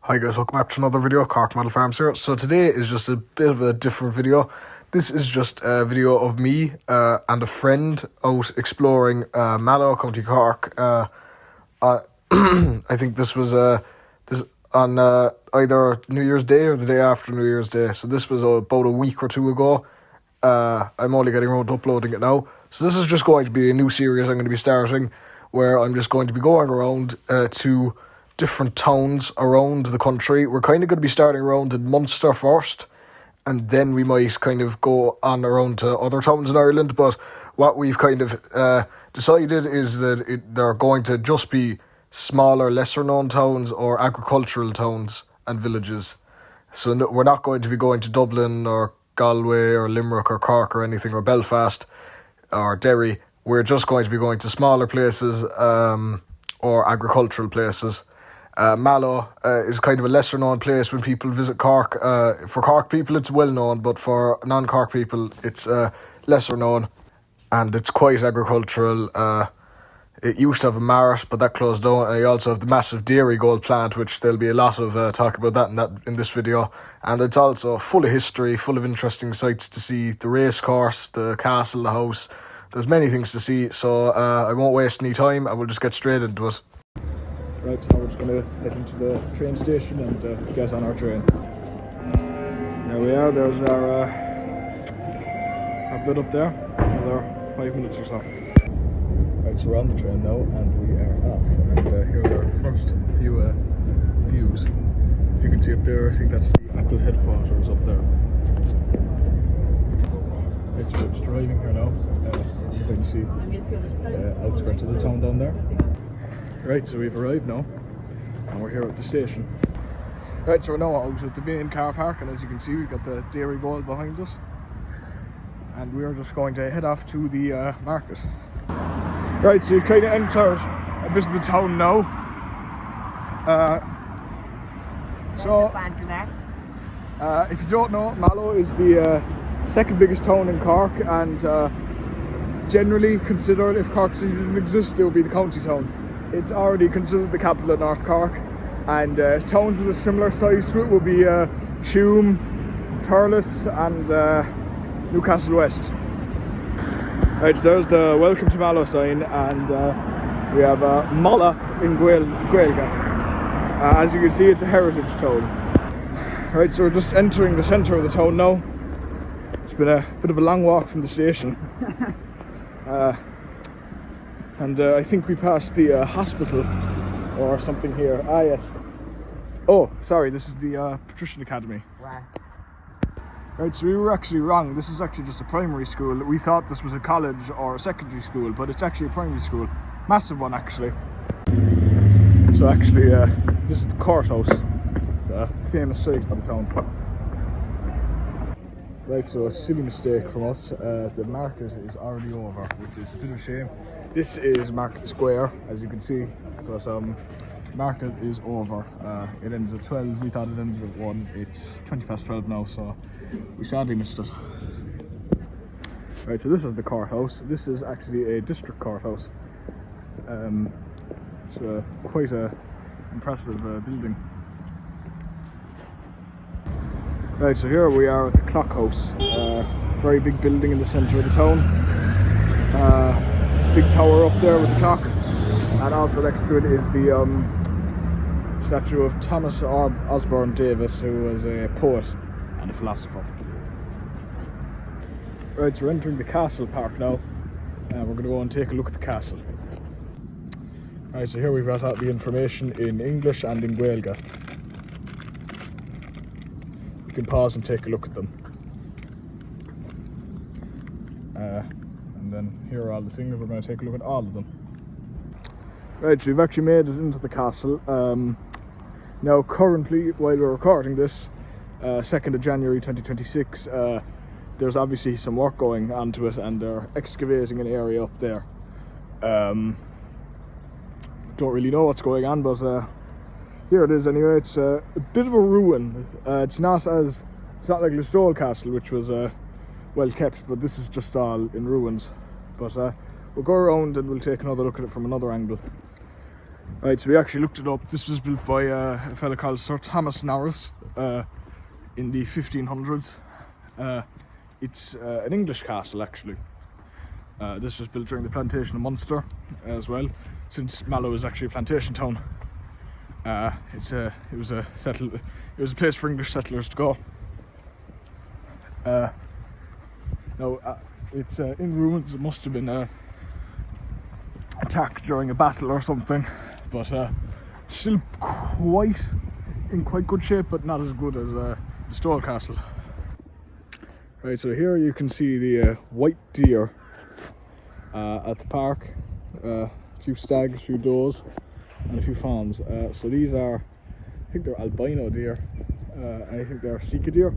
Hi guys, welcome back to another video. Cork Model Farms here. So today is just a bit of a different video. This is just a video of me and a friend out exploring Mallow, County Cork. I think this was this on either New Year's Day or the day after New Year's Day. So this was about a week or two ago. I'm only getting around to uploading it now. So this is just going to be a new series I'm going to be starting, where I'm just going to be going around to different towns around the country. We're kind of going to be starting around in Munster first, and then we might kind of go on around to other towns in Ireland. But what we've kind of decided is that they're going to just be smaller, lesser known towns or agricultural towns and villages. So we're not going to be going to Dublin or Galway or Limerick or Cork or anything, or Belfast or Derry. We're just going to be going to smaller places or agricultural places. Mallow is kind of a lesser known place when people visit Cork. For Cork people it's well known, but for non-Cork people it's lesser known, and it's quite agricultural. It used to have a mart, but that closed down. And you also have the massive dairy gold plant, which there'll be a lot of talk about that in this video. And it's also full of history, full of interesting sights to see. The race course, the castle, the house. There's many things to see, so I won't waste any time. I will just get straight into it. Right, so now we're just going to head into the train station and get on our train. There we are, there's our bit up there, another 5 minutes or so. Right, so we're on the train now and we are off, and here are our first few views. If you can see up there, I think that's the Apple headquarters up there. Right, so we're just driving here now. You can see the outskirts of the town down there. Right, so we've arrived now, and we're here at the station. Right, so we're now out at the main car park, and as you can see, we've got the Dairy Gold behind us. And we're just going to head off to the market. Right, so you've kind of entered a bit of the town now. If you don't know, Mallow is the second biggest town in Cork, and generally considered, if Cork City didn't exist, it would be the county town. It's already considered the capital of North Cork, and towns with a similar size to it will be Tuam, Thurles and Newcastle West. Right, so there's the Welcome to Mallow sign, and we have Mallow in Gaeilge. As you can see, it's a heritage town. Right, so we're just entering the centre of the town now. It's been a bit of a long walk from the station. And I think we passed the hospital or something here. Ah, yes. Oh, sorry, this is the Patrician Academy. Wow. Right, so we were actually wrong. This is actually just a primary school. We thought this was a college or a secondary school, but it's actually a primary school. Massive one, actually. So actually, this is the courthouse. It's a famous site for the town. Right, so a silly mistake from us. The market is already over, which is a bit of a shame. This is Market Square, as you can see, but market is over. It ends at 12. We thought it ended at 1. It's 20 past 12 now, so we sadly missed it. Right, so this is the courthouse. This is actually a district courthouse. It's quite a impressive building. Right, so here we are at the Clock House. Very big building in the centre of the town. Big tower up there with the clock, and also next to it is the statue of Thomas Osborne Davis, who was a poet and a philosopher. Right, so we're entering the castle park now, and we're going to go and take a look at the castle. Right, so here we've got out the information in English and in Gaeilge. You can pause and take a look at them. And then here are all the things. We're going to take a look at all of them. Right, so we've actually made it into the castle. Now currently, while we're recording this, 2nd of January 2026, there's obviously some work going onto it, and they're excavating an area up there. Don't really know what's going on, but here it is anyway. It's a bit of a ruin. It's not like Listowel Castle, which was well kept, but this is just all in ruins. But we'll go around and we'll take another look at it from another angle. Right, so we actually looked it up. This was built by a fella called Sir Thomas Norris in the 1500s. It's an English castle actually. This was built during the plantation of Munster as well, since Mallow is actually a plantation town. It was a place for English settlers to go. Now it's in ruins. It must have been attacked during a battle or something, but still in quite good shape, but not as good as the Stowell Castle. Right, so here you can see the white deer at the park. A few stags, a few does, and a few fawns. So these are, I think they're albino deer. I think they're Sika deer.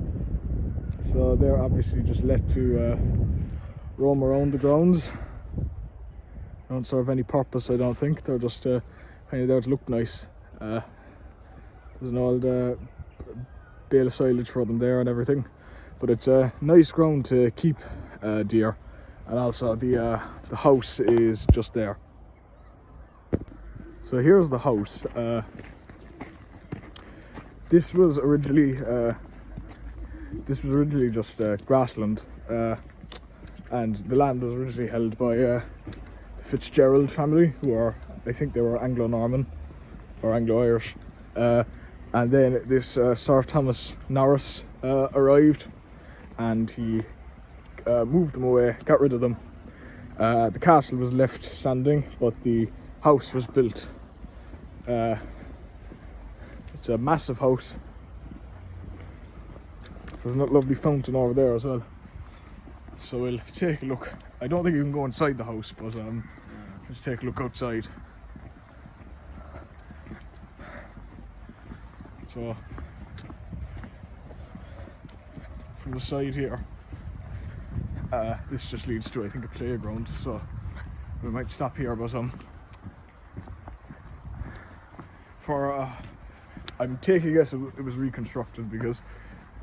So they're obviously just let to roam around the grounds. Don't serve any purpose, I don't think. They're just kind of there to look nice. There's an old bale of silage for them there and everything. But it's a nice ground to keep deer, and also the house is just there. So here's the house. This was originally just grassland, and the land was originally held by the Fitzgerald family, who are, I think they were Anglo-Norman or Anglo-Irish, and then this Sir Thomas Norris arrived, and he moved them away, got rid of them. The castle was left standing, but the house was built. It's a massive house. There's a lovely fountain over there as well. So we'll take a look. I don't think you can go inside the house, but let's take a look outside. So from the side here, this just leads to, I think, a playground. So we might stop here, but I'm taking a guess it was reconstructed, because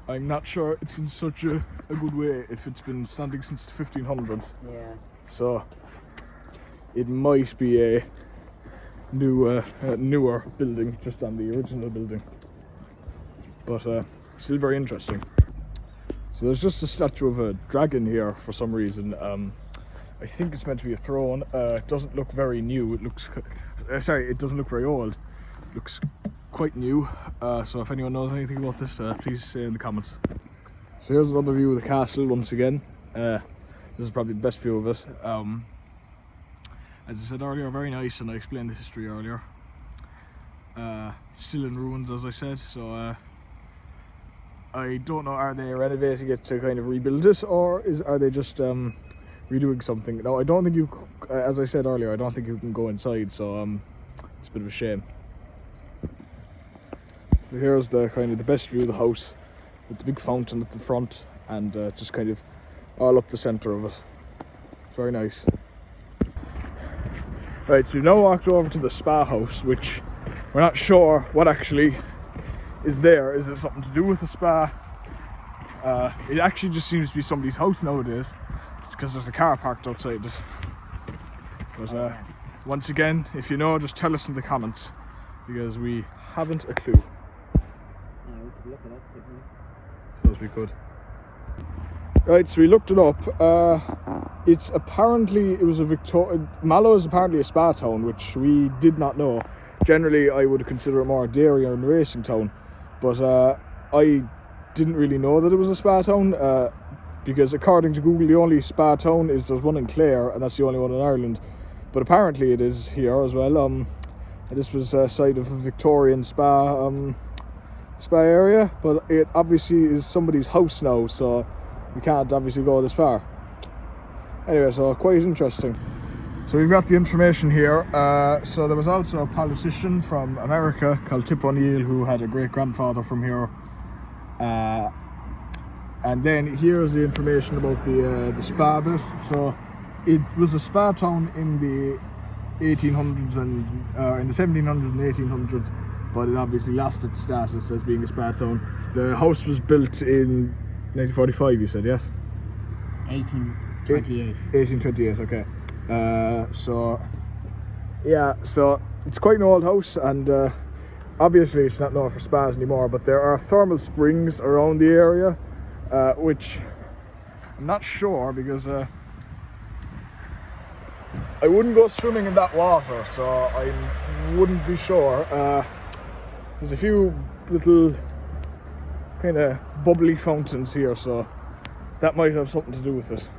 I'm not sure it's in such a good way if it's been standing since the 1500s. Yeah. So it might be a newer building just on the original building, but still very interesting. So there's just a statue of a dragon here for some reason. I think it's meant to be a throne. It doesn't look very new. It looks it doesn't look very old. It looks quite new. So if anyone knows anything about this, please say in the comments. So here's another view of the castle once again. This is probably the best view of it. As I said earlier, very nice, and I explained the history earlier. Still in ruins, as I said, so I don't know, are they renovating it to kind of rebuild it, or are they just redoing something? No, I don't think you, as I said earlier, I don't think you can go inside, so it's a bit of a shame. So here's the kind of the best view of the house, with the big fountain at the front, and just kind of all up the centre of it. It's very nice. Right, so we've now walked over to the spa house, which we're not sure what actually is there. Is it something to do with the spa? It actually just seems to be somebody's house nowadays, because there's a car parked outside it. But once again, if you know, just tell us in the comments, because we haven't a clue. Yeah, we could look it up, couldn't we? Suppose we could. Right, so we looked it up. It's apparently, it was a Mallow is apparently a spa town, which we did not know. Generally, I would consider it more a dairy and racing town, but I didn't really know that it was a spa town, because according to Google, the only spa town there's one in Clare, and that's the only one in Ireland. But apparently it is here as well. This was a site of a Victorian spa area, but it obviously is somebody's house now, so we can't obviously go this far. Anyway, so quite interesting. So we've got the information here. So there was also a politician from America called Tip O'Neill, who had a great grandfather from here. And then here's the information about the spa bit. So it was a spa town in the 1800s and in the 1700s and 1800s, but it obviously lost its status as being a spa town. The house was built in 1945, you said, yes? 1828. 1828, okay. So yeah, so it's quite an old house, and obviously it's not known for spas anymore, but there are thermal springs around the area, which I'm not sure, because I wouldn't go swimming in that water, so I wouldn't be sure. There's a few little kind of bubbly fountains here, so that might have something to do with it.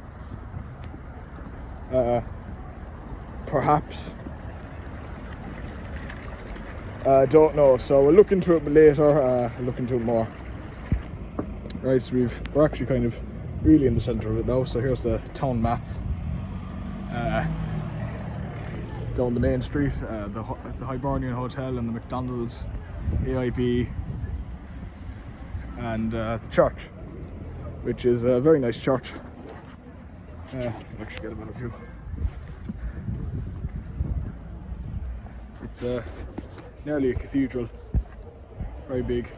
Perhaps. Don't know, so we'll look into it later, look into it more. Right, so we're actually kind of really in the centre of it now, so here's the town map. Down the main street, the Hibernian Hotel and the McDonald's, AIB, and the church, which is a very nice church. I'll actually get a better view. It's nearly a cathedral, very big.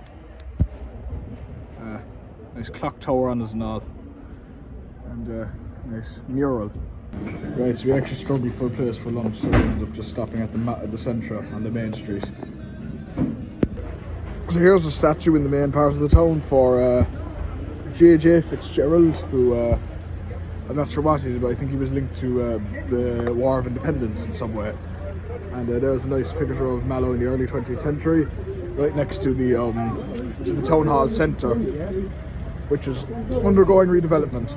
Nice clock tower on it and all, and nice mural. Right, so we actually struggled for a place for lunch, so we ended up just stopping at the centre on the main street. So here's a statue in the main part of the town for J.J. Fitzgerald, who I'm not sure what he did, but I think he was linked to the War of Independence in some way. And there's a nice picture of Mallow in the early 20th century, right next to the town hall centre, which is undergoing redevelopment.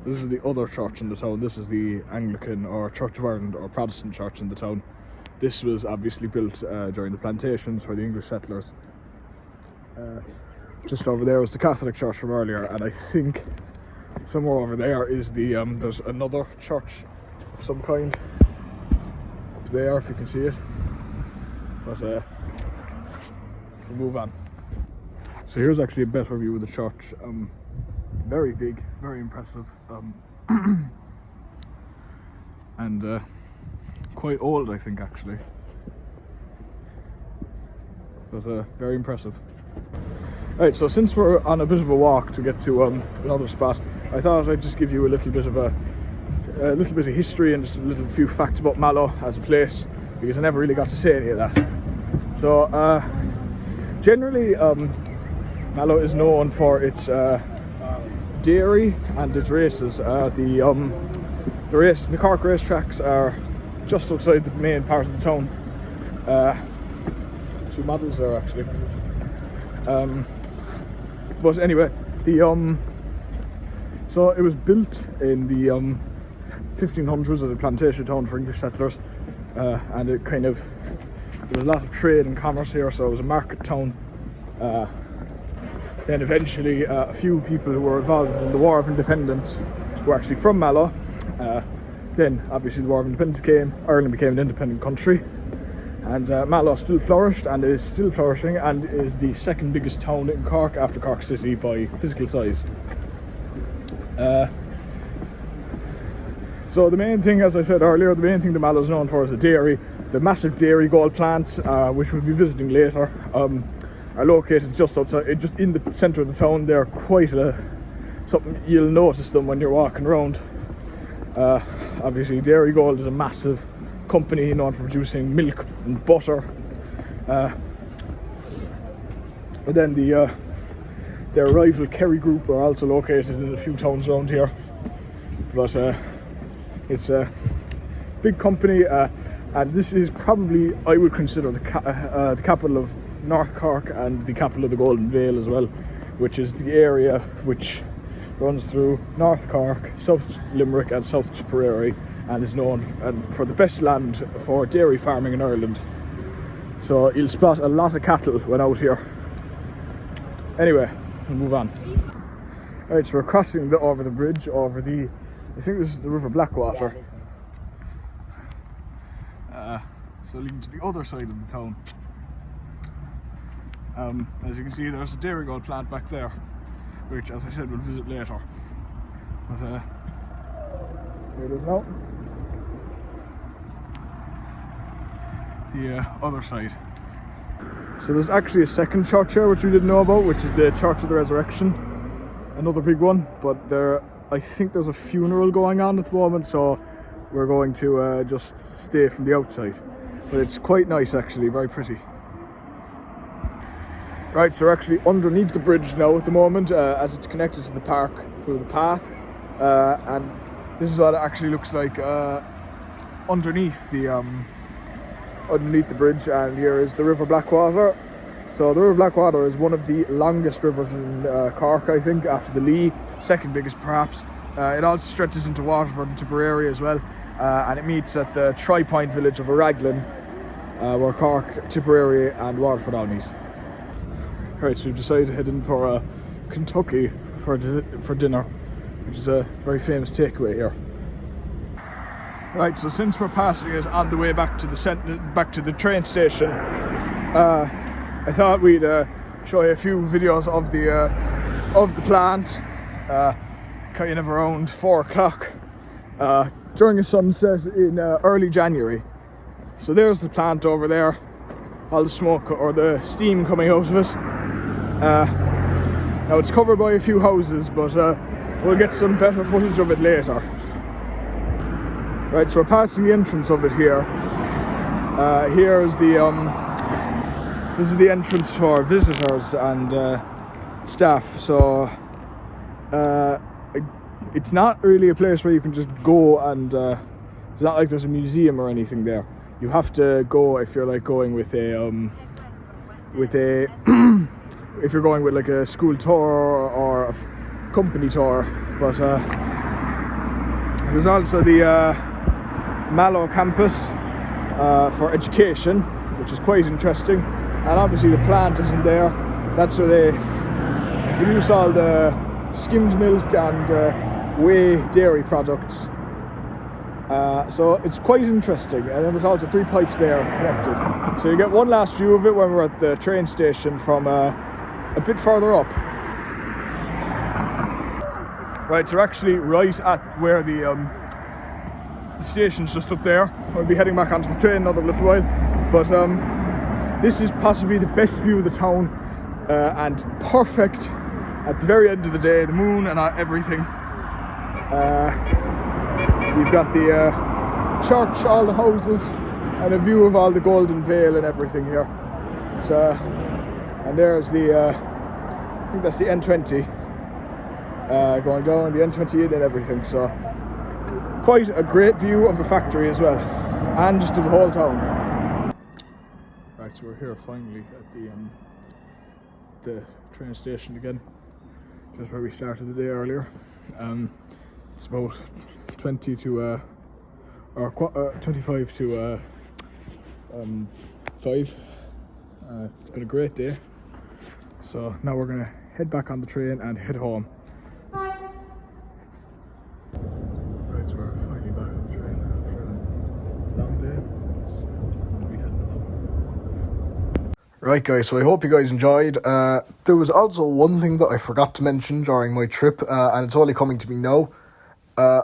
This is the other church in the town. This is the Anglican or Church of Ireland or Protestant church in the town. This was obviously built during the plantations for the English settlers. Just over there was the Catholic church from earlier, and I think somewhere over there is the there's another church of some kind up there, if you can see it. But we'll move on. So here's actually a better view of the church. Very big, very impressive, and quite old, I think, actually, but very impressive. Right, so since we're on a bit of a walk to get to another spot, I thought I'd just give you a little bit of history and just a little few facts about Mallow as a place, because I never really got to say any of that. So generally, Mallow is known for its dairy and its races. The Cork racetracks are just outside the main part of the town. Two models there, actually. But anyway, so it was built in the 1500s as a plantation town for English settlers, and there was a lot of trade and commerce here, so it was a market town. Then eventually a few people who were involved in the War of Independence were actually from Mallow. Then obviously the War of Independence came, Ireland became an independent country, and Mallow still flourished and is still flourishing, and is the second biggest town in Cork after Cork City by physical size. So the main thing, as I said earlier, the main thing that Mallow is known for is the dairy. The massive dairy gold plants, which we'll be visiting later, are located just outside, just in the centre of the town. They're quite something you'll notice them when you're walking around. Obviously, Dairy Gold is a massive company known for producing milk and butter. But then their rival Kerry Group are also located in a few towns around here. But it's a big company, and this is probably, I would consider, the capital of North Cork and the capital of the Golden Vale as well, which is the area which runs through North Cork, South Limerick and South Tipperary, and is known for the best land for dairy farming in Ireland. So you'll spot a lot of cattle when out here. Anyway, we'll move on. Right, so we're crossing over the bridge over the, I think this is the River Blackwater. So leading to the other side of the town. As you can see, there's a dairy gold plant back there, which, as I said, we'll visit later. But here it is now. The other side. So there's actually a second church here which we didn't know about, which is the Church of the Resurrection, another big one. But I think there's a funeral going on at the moment, so we're going to just stay from the outside. but it's quite nice actually, very pretty. Right, so we're actually underneath the bridge now at the moment, as it's connected to the park through the path, and this is what it actually looks like underneath the bridge. And here is the River Blackwater. So the River Blackwater is one of the longest rivers in Cork, I think, after the Lee, second biggest perhaps. It also stretches into Waterford and Tipperary as well, and it meets at the tri-point village of Araglin, where Cork, Tipperary and Waterford all meet. Right, so we've decided to head in for Kentucky for dinner, which is a very famous takeaway here. Right, so since we're passing it on the way back to the train station, I thought we'd show you a few videos of the plant, kind of around 4 o'clock during a sunset in early January. So there's the plant over there, all the smoke or the steam coming out of it. Now it's covered by a few houses, but we'll get some better footage of it later. Right, so we're passing the entrance of it here. Here is this is the entrance for visitors and staff. So it's not really a place where you can just go, and it's not like there's a museum or anything there. You have to go if you're like going with a if you're going with like a school tour or a company tour. But there's also the Mallow campus for education, which is quite interesting. And obviously the plant isn't there. That's where they produce all the skimmed milk and whey dairy products. So it's quite interesting. And then there's also 3 pipes there connected. So you get one last view of it when we're at the train station from a bit further up. Right, so we're actually right at where the station's just up there. We'll be heading back onto the train another little while. But this is possibly the best view of the town, and perfect at the very end of the day, the moon and everything. We've got the church, all the houses, and a view of all the Golden Vale and everything here. So, and there's the, I think that's the N20 going down, the N28 and everything. So, quite a great view of the factory as well, and just of the whole town. Right, so we're here finally at the train station again, just where we started the day earlier. It's about 20 to or 25 to 5. It's been a great day. So now we're gonna head back on the train and head home. Right, so we're finally back on the train after a long day. We'll be heading home. Right guys, so I hope you guys enjoyed. There was also one thing that I forgot to mention during my trip, and it's only coming to me now.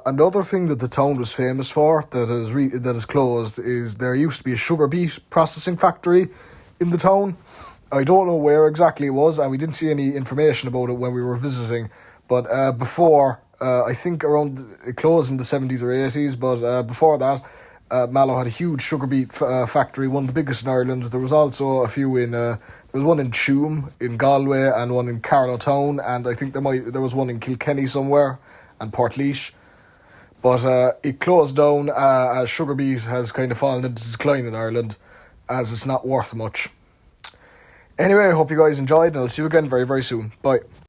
Another thing that the town was famous for that is closed is there used to be a sugar beet processing factory in the town. I don't know where exactly it was, and we didn't see any information about it when we were visiting. But before, I think it closed in the 70s or 80s, but before that, Mallow had a huge sugar beet factory, one of the biggest in Ireland. There was also a few there was one in Tuam, in Galway, and one in Carlow Town, and I think there was one in Kilkenny somewhere, and Portlaoise. But it closed down as sugar beet has kind of fallen into decline in Ireland, as it's not worth much. Anyway, I hope you guys enjoyed, and I'll see you again very, very soon. Bye.